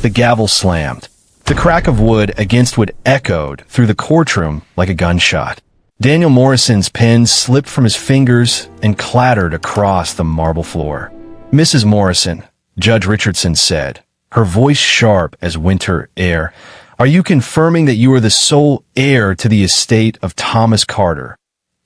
The gavel slammed. The crack of wood against wood echoed through the courtroom like a gunshot. Daniel Morrison's pen slipped from his fingers and clattered across the marble floor. "Mrs. Morrison," Judge Richardson said, her voice sharp as winter air, "are you confirming that you are the sole heir to the estate of Thomas Carter,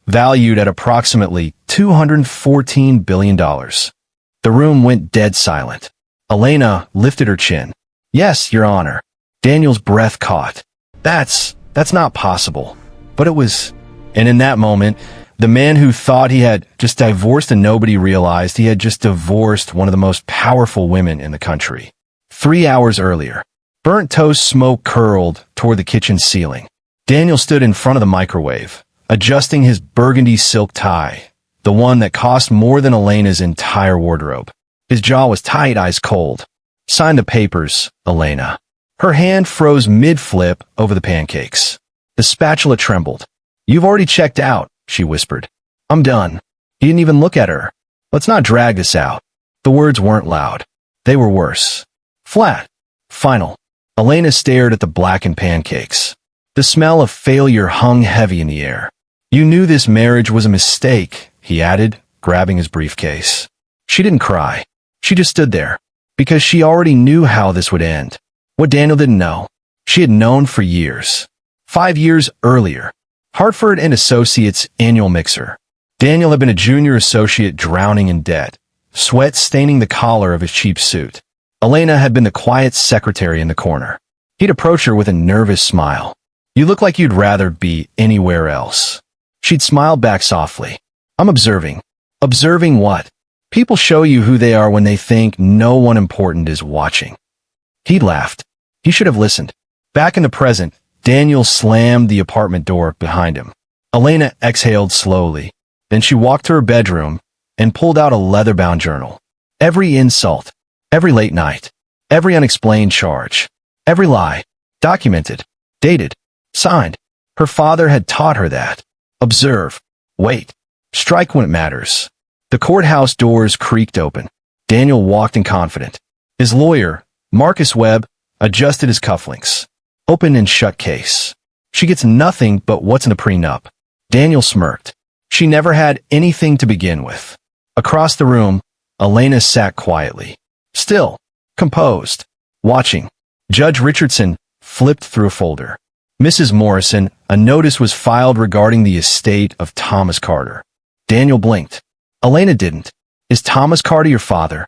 valued at approximately $214 billion? The room went dead silent. Elena lifted her chin. "Yes, Your Honor." Daniel's breath caught. That's not possible." But it was. And in that moment, the man who thought he had just divorced and nobody realized he had just divorced one of the most powerful women in the country. 3 hours earlier, burnt toast smoke curled toward the kitchen ceiling. Daniel stood in front of the microwave, adjusting his burgundy silk tie, the one that cost more than Elena's entire wardrobe. His jaw was tight, eyes cold. "Sign the papers, Elena." Her hand froze mid-flip over the pancakes. The spatula trembled. "You've already checked out," she whispered. "I'm done." He didn't even look at her. "Let's not drag this out." The words weren't loud. They were worse. Flat. Final. Elena stared at the blackened pancakes. The smell of failure hung heavy in the air. "You knew this marriage was a mistake," he added, grabbing his briefcase. She didn't cry. She just stood there, because she already knew how this would end. What Daniel didn't know, she had known for years. 5 years earlier, Hartford and Associates annual mixer. Daniel had been a junior associate drowning in debt, sweat staining the collar of his cheap suit. Elena had been the quiet secretary in the corner. He'd approach her with a nervous smile. "You look like you'd rather be anywhere else." She'd smile back softly. "I'm observing." "Observing what?" "People show you who they are when they think no one important is watching." He laughed. He should have listened. Back in the present, Daniel slammed the apartment door behind him. Elena exhaled slowly. Then she walked to her bedroom and pulled out a leather-bound journal. Every insult, every late night, every unexplained charge, every lie, documented, dated, signed. Her father had taught her that. Observe, wait, strike when it matters. The courthouse doors creaked open. Daniel walked in confident. His lawyer, Marcus Webb, adjusted his cufflinks. Open and shut case. She gets nothing but what's in the prenup. Daniel smirked. She never had anything to begin with. Across the room, Elena sat quietly. Still, composed, watching. Judge Richardson flipped through a folder. "Mrs. Morrison, a notice was filed regarding the estate of Thomas Carter." Daniel blinked. Elena didn't. "Is Thomas Carter your father?"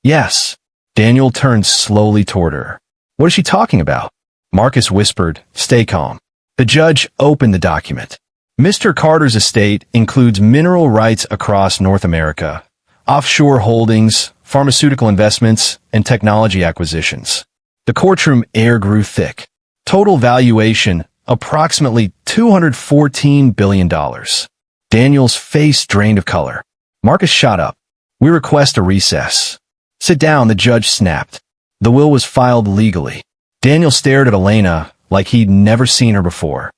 "Yes." Daniel turned slowly toward her. "What is she talking about?" Marcus whispered, "Stay calm." The judge opened the document. "Mr. Carter's estate includes mineral rights across North America, offshore holdings, pharmaceutical investments, and technology acquisitions." The courtroom air grew thick. Total valuation, approximately $214 billion. Daniel's face drained of color. Marcus shot up. "We request a recess." "Sit down," the judge snapped. The will was filed legally. Daniel stared at Elena like he'd never seen her before.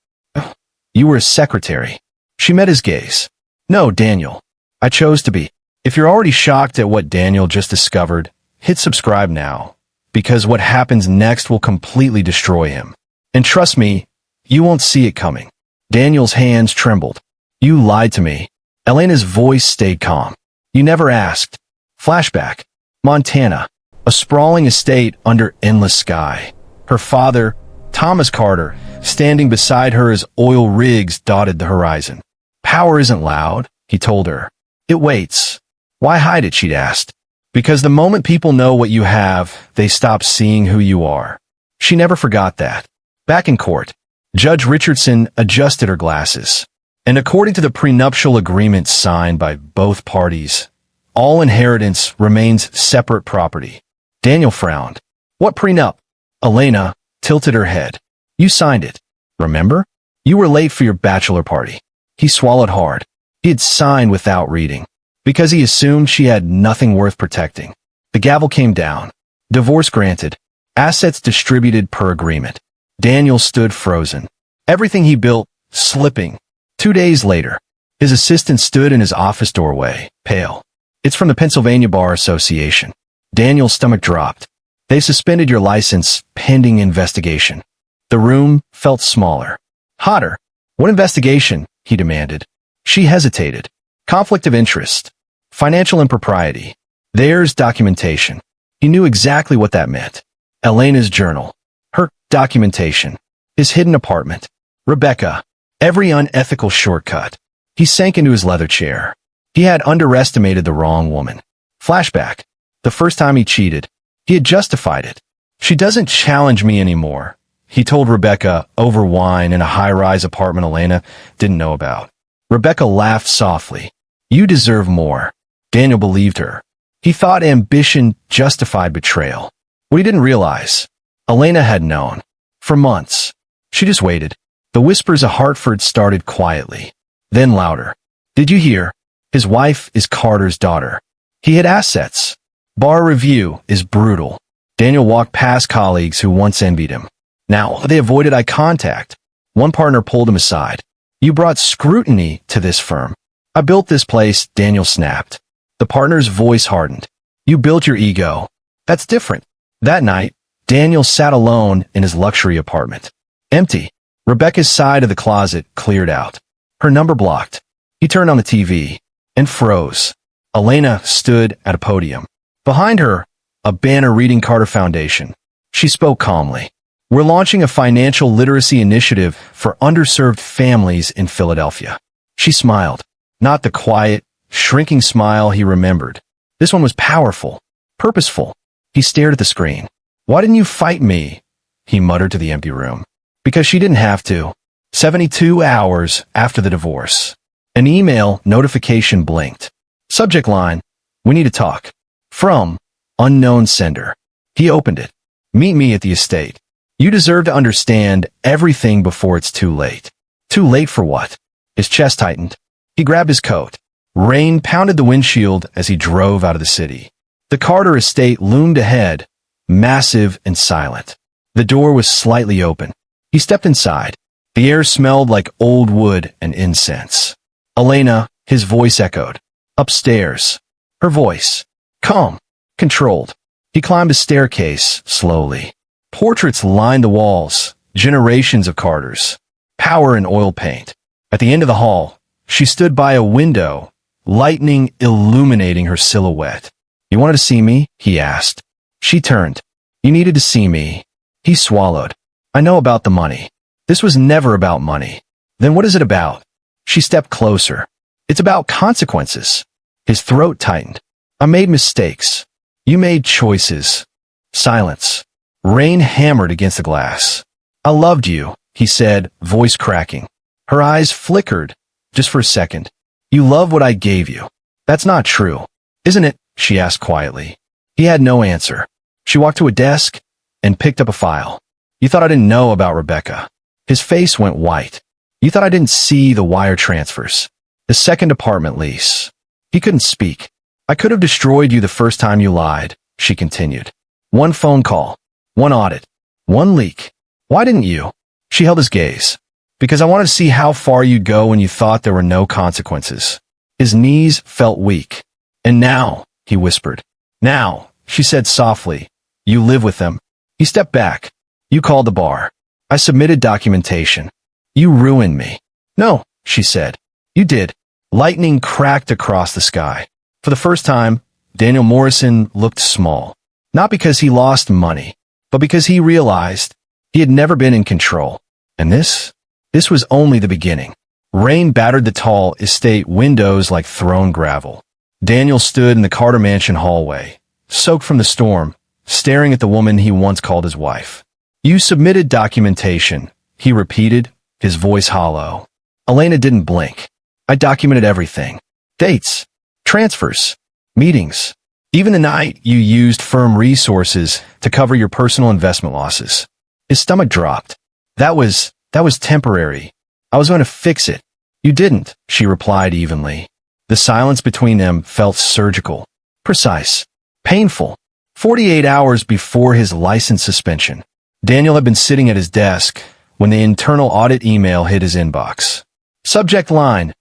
"You were a secretary." She met his gaze. "No, Daniel. I chose to be." If you're already shocked at what Daniel just discovered, hit subscribe now, because what happens next will completely destroy him. And trust me, you won't see it coming. Daniel's hands trembled. "You lied to me." Elena's voice stayed calm. "You never asked." Flashback. Montana. A sprawling estate under endless sky. Her father, Thomas Carter, standing beside her as oil rigs dotted the horizon. "Power isn't loud," he told her. "It waits." "Why hide it?" she'd asked. "Because the moment people know what you have, they stop seeing who you are." She never forgot that. Back in court, Judge Richardson adjusted her glasses. And according to the prenuptial agreement signed by both parties, all inheritance remains separate property. Daniel frowned. "What prenup?" Elena tilted her head. "You signed it. Remember? You were late for your bachelor party." He swallowed hard. He had signed without reading, because he assumed she had nothing worth protecting. The gavel came down. Divorce granted. Assets distributed per agreement. Daniel stood frozen. Everything he built, slipping. 2 days later, his assistant stood in his office doorway, pale. "It's from the Pennsylvania Bar Association." Daniel's stomach dropped. They suspended your license pending investigation. The room felt smaller. Hotter. What investigation? He demanded. She hesitated. Conflict of interest. Financial impropriety. There's documentation. He knew exactly what that meant. Elena's journal. Her documentation. His hidden apartment. Rebecca. Every unethical shortcut. He sank into his leather chair. He had underestimated the wrong woman. Flashback. The first time he cheated. He had justified it. She doesn't challenge me anymore, he told Rebecca over wine in a high-rise apartment Elena didn't know about. Rebecca laughed softly. You deserve more. Daniel believed her. He thought ambition justified betrayal. What he didn't realize, Elena had known. For months. She just waited. The whispers of Hartford started quietly, then louder. Did you hear? His wife is Carter's daughter. He had assets. Bar review is brutal. Daniel walked past colleagues who once envied him. Now they avoided eye contact. One partner pulled him aside. You brought scrutiny to this firm. I built this place, Daniel snapped. The partner's voice hardened. You built your ego. That's different. That night, Daniel sat alone in his luxury apartment. Empty. Rebecca's side of the closet cleared out. Her number blocked. He turned on the TV and froze. Elena stood at a podium. Behind her, a banner reading Carter Foundation. She spoke calmly. We're launching a financial literacy initiative for underserved families in Philadelphia. She smiled. Not the quiet, shrinking smile he remembered. This one was powerful, purposeful. He stared at the screen. Why didn't you fight me? He muttered to the empty room. Because she didn't have to. 72 hours after the divorce. An email notification blinked. Subject line, we need to talk. From, unknown sender. He opened it. Meet me at the estate. You deserve to understand everything before it's too late. Too late for what? His chest tightened. He grabbed his coat. Rain pounded the windshield as he drove out of the city. The Carter estate loomed ahead, massive and silent. The door was slightly open. He stepped inside. The air smelled like old wood and incense. Elena, his voice echoed. Upstairs. Her voice. Calm. Controlled. He climbed a staircase, slowly. Portraits lined the walls, generations of Carters. Power and oil paint. At the end of the hall, she stood by a window, lightning illuminating her silhouette. You wanted to see me? He asked. She turned. You needed to see me. He swallowed. I know about the money. This was never about money. Then what is it about? She stepped closer. It's about consequences. His throat tightened. I made mistakes. You made choices. Silence. Rain hammered against the glass. I loved you, he said, voice cracking. Her eyes flickered, just for a second. You love what I gave you. That's not true. Isn't it? She asked quietly. He had no answer. She walked to a desk and picked up a file. You thought I didn't know about Rebecca. His face went white. You thought I didn't see the wire transfers. The second apartment lease. He couldn't speak. I could have destroyed you the first time you lied, she continued. One phone call. One audit. One leak. Why didn't you? She held his gaze. Because I wanted to see how far you'd go when you thought there were no consequences. His knees felt weak. And now, he whispered. Now, she said softly. You live with them. He stepped back. You called the bar. I submitted documentation. You ruined me. No, she said. You did. Lightning cracked across the sky. For the first time, Daniel Morrison looked small. Not because he lost money, but because he realized he had never been in control. And this was only the beginning. Rain battered the tall estate windows like thrown gravel. Daniel stood in the Carter Mansion hallway, soaked from the storm, staring at the woman he once called his wife. You submitted documentation, he repeated, his voice hollow. Elena didn't blink. I documented everything. Dates, transfers, meetings, even the night you used firm resources to cover your personal investment losses. His stomach dropped. That was temporary. I was going to fix it. You didn't, she replied evenly. The silence between them felt surgical, precise, painful. 48 hours before his license suspension, Daniel had been sitting at his desk when the internal audit email hit his inbox. Subject line,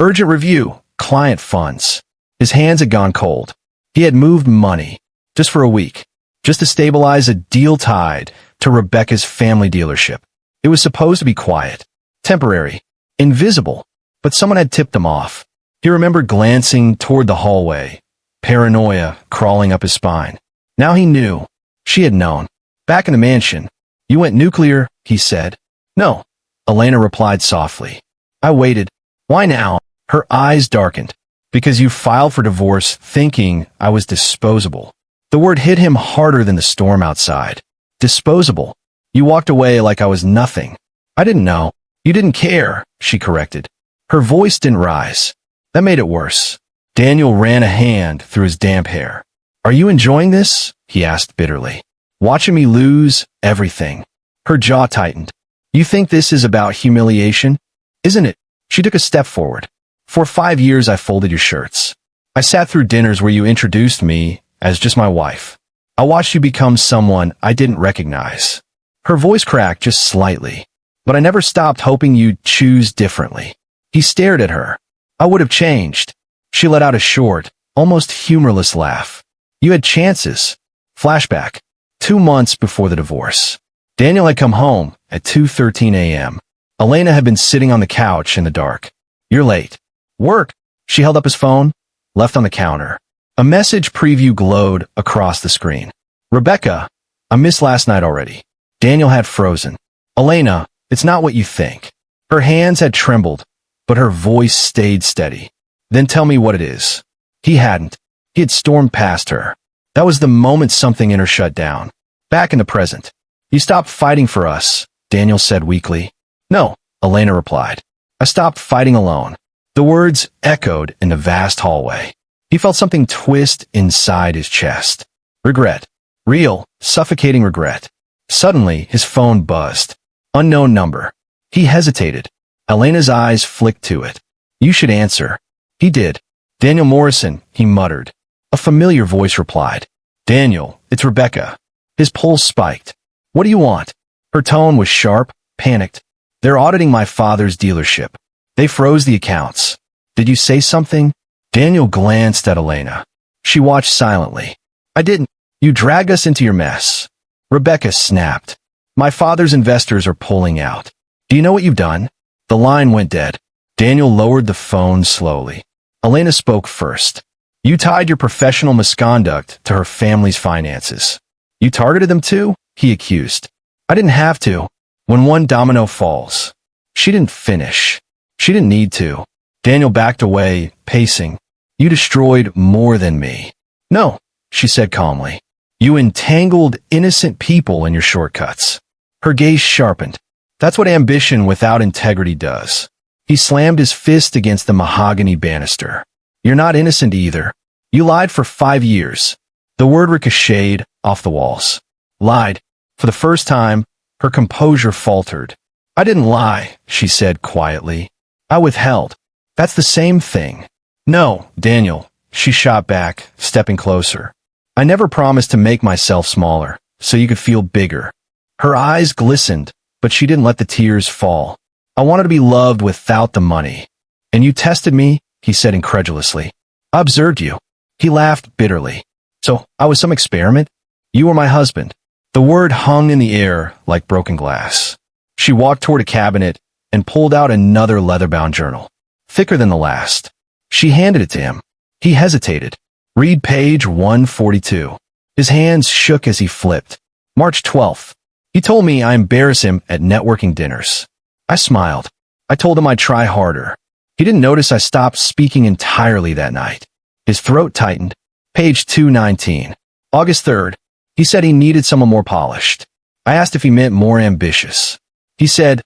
urgent review, client funds. His hands had gone cold. He had moved money, just for a week, just to stabilize a deal tied to Rebecca's family dealership. It was supposed to be quiet, temporary, invisible, but someone had tipped them off. He remembered glancing toward the hallway, paranoia crawling up his spine. Now he knew. She had known. Back in the mansion. "You went nuclear," he said. "No," Elena replied softly. "I waited." "Why now?" Her eyes darkened. "Because you filed for divorce thinking I was disposable." The word hit him harder than the storm outside. Disposable. "You walked away like I was nothing." "I didn't know." "You didn't care," she corrected. Her voice didn't rise. That made it worse. Daniel ran a hand through his damp hair. "Are you enjoying this?" he asked bitterly. "Watching me lose everything?" Her jaw tightened. "You think this is about humiliation? Isn't it?" She took a step forward. "For 5 years I folded your shirts. I sat through dinners where you introduced me as just my wife. I watched you become someone I didn't recognize." Her voice cracked just slightly. "But I never stopped hoping you'd choose differently." He stared at her. "I would have changed." She let out a short, almost humorless laugh. "You had chances." Flashback. 2 months before the divorce. Daniel had come home at 2:13 a.m. Elena had been sitting on the couch in the dark. "You're late." "Work." She held up his phone, left on the counter. A message preview glowed across the screen. "Rebecca, I missed last night already." Daniel had frozen. "Elena, it's not what you think." Her hands had trembled, but her voice stayed steady. "Then tell me what it is." He hadn't. He had stormed past her. That was the moment something in her shut down. Back in the present. "You stopped fighting for us," Daniel said weakly. "No," Elena replied. "I stopped fighting alone." The words echoed in the vast hallway. He felt something twist inside his chest. Regret. Real, suffocating regret. Suddenly, his phone buzzed. Unknown number. He hesitated. Elena's eyes flicked to it. "You should answer." He did. "Daniel Morrison," he muttered. A familiar voice replied. "Daniel, it's Rebecca." His pulse spiked. "What do you want?" Her tone was sharp, panicked. "They're auditing my father's dealership. They froze the accounts." "Did you say something?" Daniel glanced at Elena. She watched silently. "I didn't. You dragged us into your mess." Rebecca snapped. "My father's investors are pulling out. Do you know what you've done?" The line went dead. Daniel lowered the phone slowly. Elena spoke first. "You tied your professional misconduct to her family's finances." "You targeted them too?" he accused. "I didn't have to. When one domino falls." She didn't finish. She didn't need to. Daniel backed away, pacing. "You destroyed more than me." "No," she said calmly. "You entangled innocent people in your shortcuts." Her gaze sharpened. "That's what ambition without integrity does." He slammed his fist against the mahogany banister. "You're not innocent either. You lied for 5 years." The word ricocheted off the walls. Lied. For the first time, her composure faltered. "I didn't lie," she said quietly. "I withheld." "That's the same thing." "No, Daniel," she shot back, stepping closer. "I never promised to make myself smaller, so you could feel bigger." Her eyes glistened, but she didn't let the tears fall. "I wanted to be loved without the money." "And you tested me?" he said incredulously. "I observed you." He laughed bitterly. "So, I was some experiment? You were my husband." The word hung in the air like broken glass. She walked toward a cabinet and pulled out another leather-bound journal. Thicker than the last. She handed it to him. He hesitated. "Read page 142. His hands shook as he flipped. "March 12th. He told me I embarrass him at networking dinners." I smiled. I told him I'd try harder. He didn't notice I stopped speaking entirely that night. His throat tightened. Page 219. August 3rd. He said he needed someone more polished. I asked if he meant more ambitious. He said,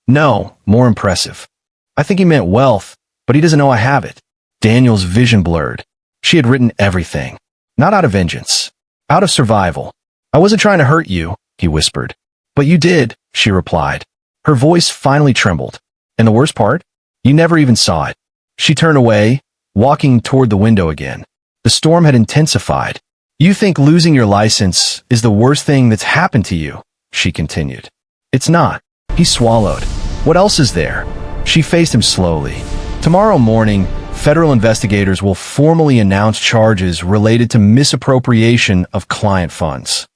"No, more impressive." I think he meant wealth, but he doesn't know I have it. Daniel's vision blurred. She had written everything. Not out of vengeance. Out of survival. "I wasn't trying to hurt you," he whispered. "But you did," she replied. Her voice finally trembled. "And the worst part? You never even saw it." She turned away, walking toward the window again. The storm had intensified. "You think losing your license is the worst thing that's happened to you," she continued. "It's not." He swallowed. "What else is there?" She faced him slowly. "Tomorrow morning, federal investigators will formally announce charges related to misappropriation of client funds."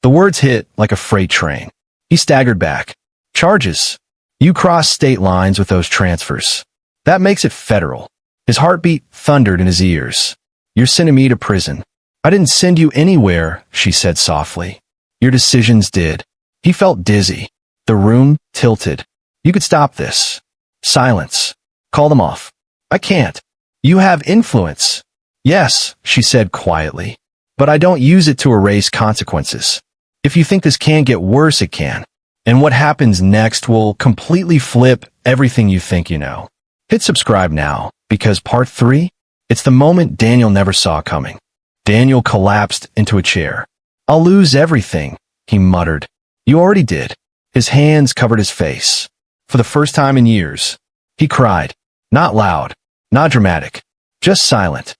The words hit like a freight train. He staggered back. Charges. You crossed state lines with those transfers. That makes it federal. His heartbeat thundered in his ears. You're sending me to prison. I didn't send you anywhere, she said softly. Your decisions did. He felt dizzy. The room tilted. You could stop this. Silence. Call them off. I can't. You have influence. Yes, she said quietly. But I don't use it to erase consequences. If you think this can get worse, it can. And what happens next will completely flip everything you think you know. Hit subscribe now, because part 3, it's the moment Daniel never saw coming. Daniel collapsed into a chair. I'll lose everything, he muttered. You already did. His hands covered his face. For the first time in years, he cried. Not loud, not dramatic, just silent.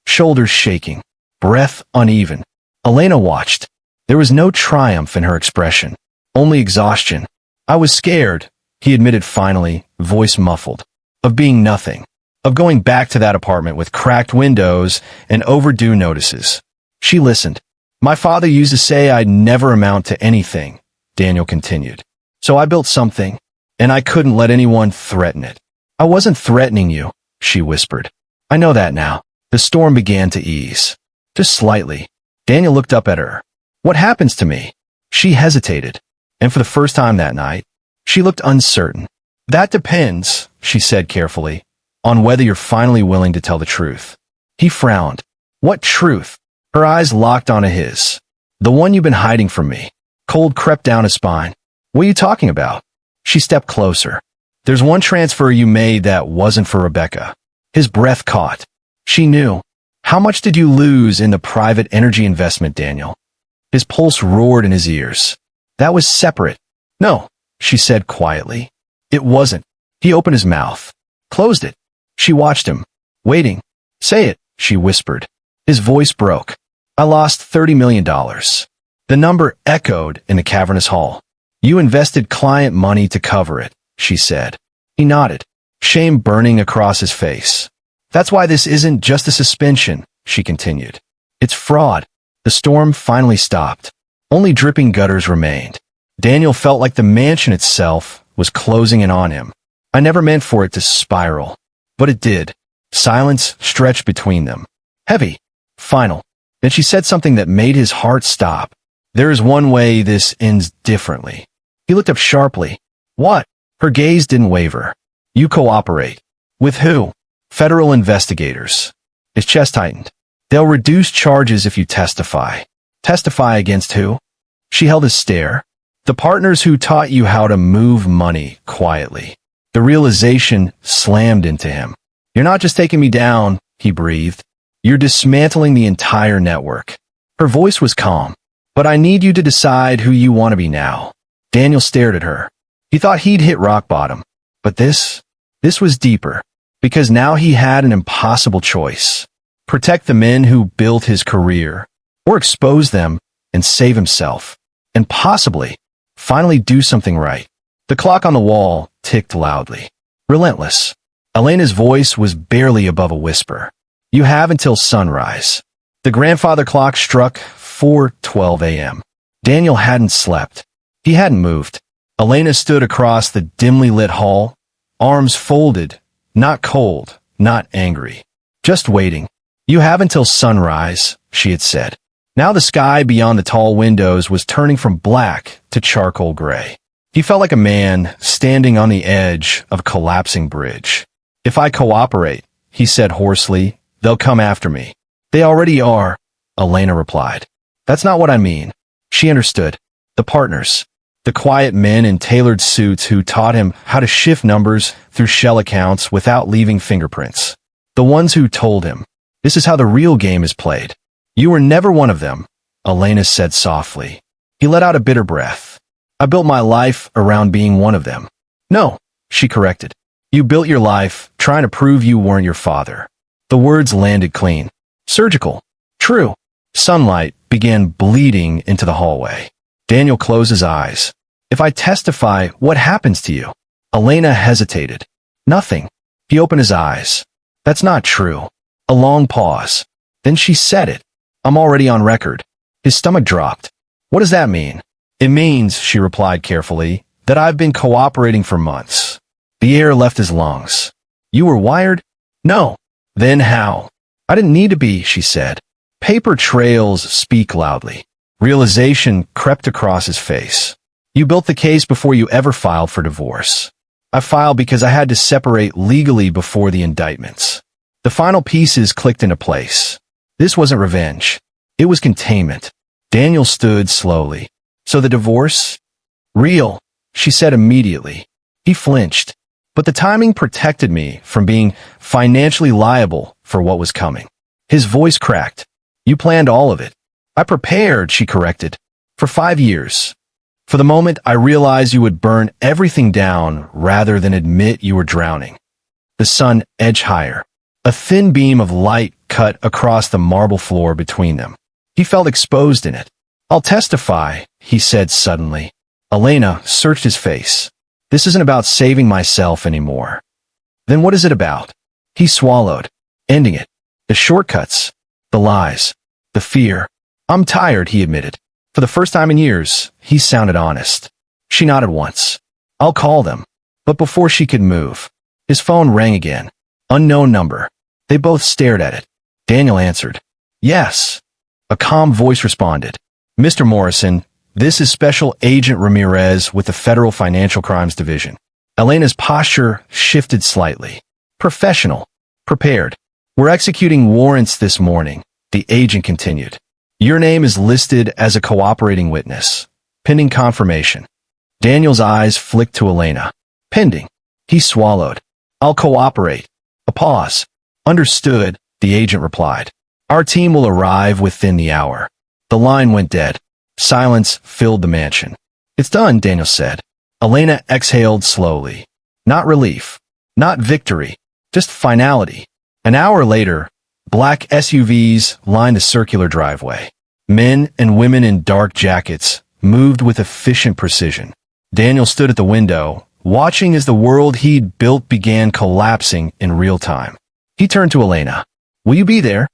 Shoulders shaking, breath uneven. Elena watched. There was no triumph in her expression, only exhaustion. I was scared, he admitted finally, voice muffled. Of being nothing. Of going back to that apartment with cracked windows and overdue notices. She listened. My father used to say I'd never amount to anything, Daniel continued. So I built something, and I couldn't let anyone threaten it. I wasn't threatening you, she whispered. I know that now. The storm began to ease. Just slightly. Daniel looked up at her. What happens to me? She hesitated. And for the first time that night, she looked uncertain. That depends, she said carefully, on whether you're finally willing to tell the truth. He frowned. What truth? Her eyes locked onto his. The one you've been hiding from me. Cold crept down his spine. What are you talking about? She stepped closer. There's one transfer you made that wasn't for Rebecca. His breath caught. She knew. How much did you lose in the private energy investment, Daniel? His pulse roared in his ears. That was separate. No, she said quietly. It wasn't. He opened his mouth. Closed it. She watched him. Waiting. Say it, she whispered. His voice broke. I lost $30 million. The number echoed in the cavernous hall. You invested client money to cover it, she said. He nodded, shame burning across his face. That's why this isn't just a suspension, she continued. It's fraud. The storm finally stopped. Only dripping gutters remained. Daniel felt like the mansion itself was closing in on him. I never meant for it to spiral. But it did. Silence stretched between them. Heavy. Final. Then she said something that made his heart stop. There is one way this ends differently. He looked up sharply. What? Her gaze didn't waver. You cooperate. With who? Federal investigators. His chest tightened. They'll reduce charges if you testify. Testify against who? She held his stare. The partners who taught you how to move money quietly. The realization slammed into him. You're not just taking me down, he breathed. You're dismantling the entire network. Her voice was calm. But I need you to decide who you want to be now. Daniel stared at her. He thought he'd hit rock bottom. But this was deeper. Because now he had an impossible choice. Protect the men who built his career. Or expose them and save himself. And possibly, finally do something right. The clock on the wall ticked loudly. Relentless. Elena's voice was barely above a whisper. You have until sunrise. The grandfather clock struck 4:12 a.m. Daniel hadn't slept. He hadn't moved. Elena stood across the dimly lit hall, arms folded, not cold, not angry. Just waiting. You have until sunrise, she had said. Now the sky beyond the tall windows was turning from black to charcoal gray. He felt like a man standing on the edge of a collapsing bridge. If I cooperate, he said hoarsely, they'll come after me. They already are, Elena replied. That's not what I mean. She understood. The partners. The quiet men in tailored suits who taught him how to shift numbers through shell accounts without leaving fingerprints. The ones who told him, this is how the real game is played. You were never one of them, Elena said softly. He let out a bitter breath. I built my life around being one of them. No, she corrected. You built your life trying to prove you weren't your father. The words landed clean. Surgical. True. Sunlight began bleeding into the hallway. Daniel closed his eyes. If I testify, what happens to you? Elena hesitated. Nothing. He opened his eyes. That's not true. A long pause. Then she said it. I'm already on record. His stomach dropped. What does that mean? It means, she replied carefully, that I've been cooperating for months. The air left his lungs. You were wired? No. Then how? I didn't need to be, she said. Paper trails speak loudly. Realization crept across his face. You built the case before you ever filed for divorce. I filed because I had to separate legally before the indictments. The final pieces clicked into place. This wasn't revenge. It was containment. Daniel stood slowly. So the divorce? Real, she said immediately. He flinched. But the timing protected me from being financially liable for what was coming. His voice cracked. You planned all of it. I prepared, she corrected. For 5 years. For the moment, I realized you would burn everything down rather than admit you were drowning. The sun edged higher. A thin beam of light cut across the marble floor between them. He felt exposed in it. I'll testify, he said suddenly. Elena searched his face. This isn't about saving myself anymore. Then what is it about? He swallowed, ending it. The shortcuts, the lies, the fear. I'm tired, he admitted. For the first time in years, he sounded honest. She nodded once. I'll call them. But before she could move, his phone rang again. Unknown number. They both stared at it. Daniel answered. Yes. A calm voice responded. Mr. Morrison, this is Special Agent Ramirez with the Federal Financial Crimes Division. Elena's posture shifted slightly. Professional. Prepared. We're executing warrants this morning, the agent continued. Your name is listed as a cooperating witness. Pending confirmation. Daniel's eyes flicked to Elena. Pending. He swallowed. I'll cooperate. A pause. Understood, the agent replied. Our team will arrive within the hour. The line went dead. Silence filled the mansion. It's done, Daniel said. Elena exhaled slowly. Not relief. Not victory. Just finality. An hour later, black SUVs lined the circular driveway. Men and women in dark jackets moved with efficient precision. Daniel stood at the window, watching as the world he'd built began collapsing in real time. He turned to Elena. Will you be there?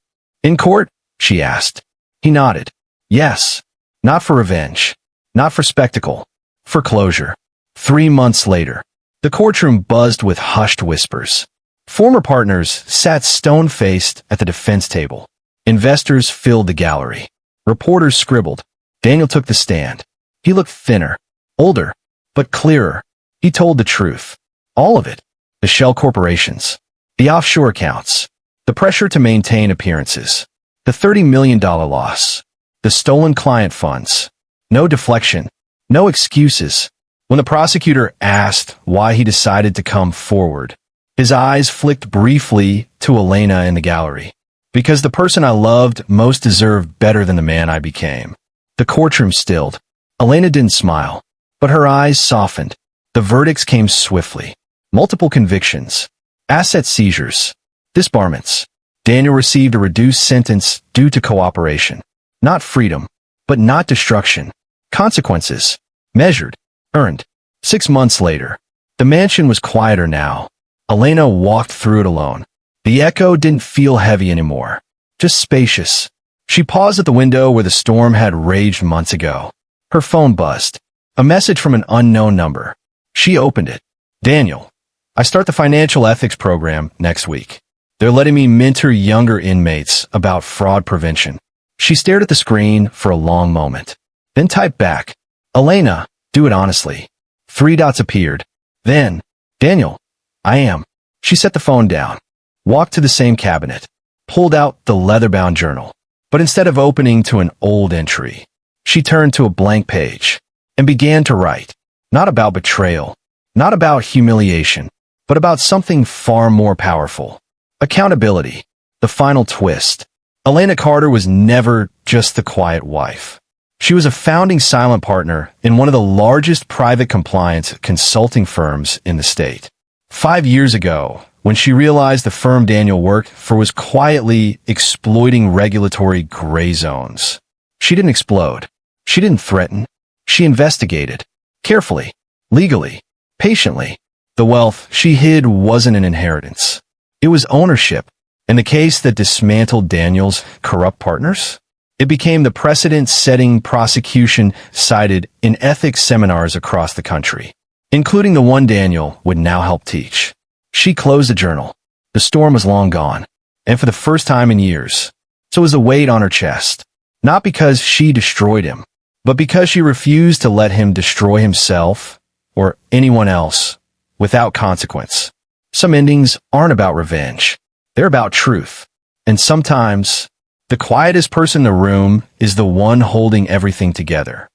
In court? She asked. He nodded. Yes. Not for revenge. Not for spectacle. For closure. 3 months later, the courtroom buzzed with hushed whispers. Former partners sat stone-faced at the defense table. Investors filled the gallery. Reporters scribbled. Daniel took the stand. He looked thinner, older, but clearer. He told the truth. All of it. The shell corporations. The offshore accounts. The pressure to maintain appearances. The $30 million loss. The stolen client funds. No deflection. No excuses. When the prosecutor asked why he decided to come forward, his eyes flicked briefly to Elena in the gallery. Because the person I loved most deserved better than the man I became. The courtroom stilled. Elena didn't smile, but her eyes softened. The verdicts came swiftly. Multiple convictions. Asset seizures. Disbarments. Daniel received a reduced sentence due to cooperation. Not freedom, but not destruction. Consequences. Measured. Earned. 6 months later. The mansion was quieter now. Elena walked through it alone. The echo didn't feel heavy anymore. Just spacious. She paused at the window where the storm had raged months ago. Her phone buzzed. A message from an unknown number. She opened it. Daniel, I start the financial ethics program next week. They're letting me mentor younger inmates about fraud prevention. She stared at the screen for a long moment. Then typed back. Elena, do it honestly. 3 dots appeared. Then, Daniel, I am. She set the phone down. Walked to the same cabinet. Pulled out the leather-bound journal. But instead of opening to an old entry, she turned to a blank page and began to write. Not about betrayal. Not about humiliation. But about something far more powerful. Accountability. The final twist. Elena Carter was never just the quiet wife. She was a founding silent partner in one of the largest private compliance consulting firms in the state. 5 years ago, when she realized the firm Daniel worked for was quietly exploiting regulatory gray zones, she didn't explode. She didn't threaten. She investigated. Carefully. Legally. Patiently. The wealth she hid wasn't an inheritance. It was ownership. And the case that dismantled Daniel's corrupt partners? It became the precedent-setting prosecution cited in ethics seminars across the country, including the one Daniel would now help teach. She closed the journal. The storm was long gone, and for the first time in years, so was the weight on her chest. Not because she destroyed him, but because she refused to let him destroy himself or anyone else without consequence. Some endings aren't about revenge. They're about truth. And sometimes, the quietest person in the room is the one holding everything together.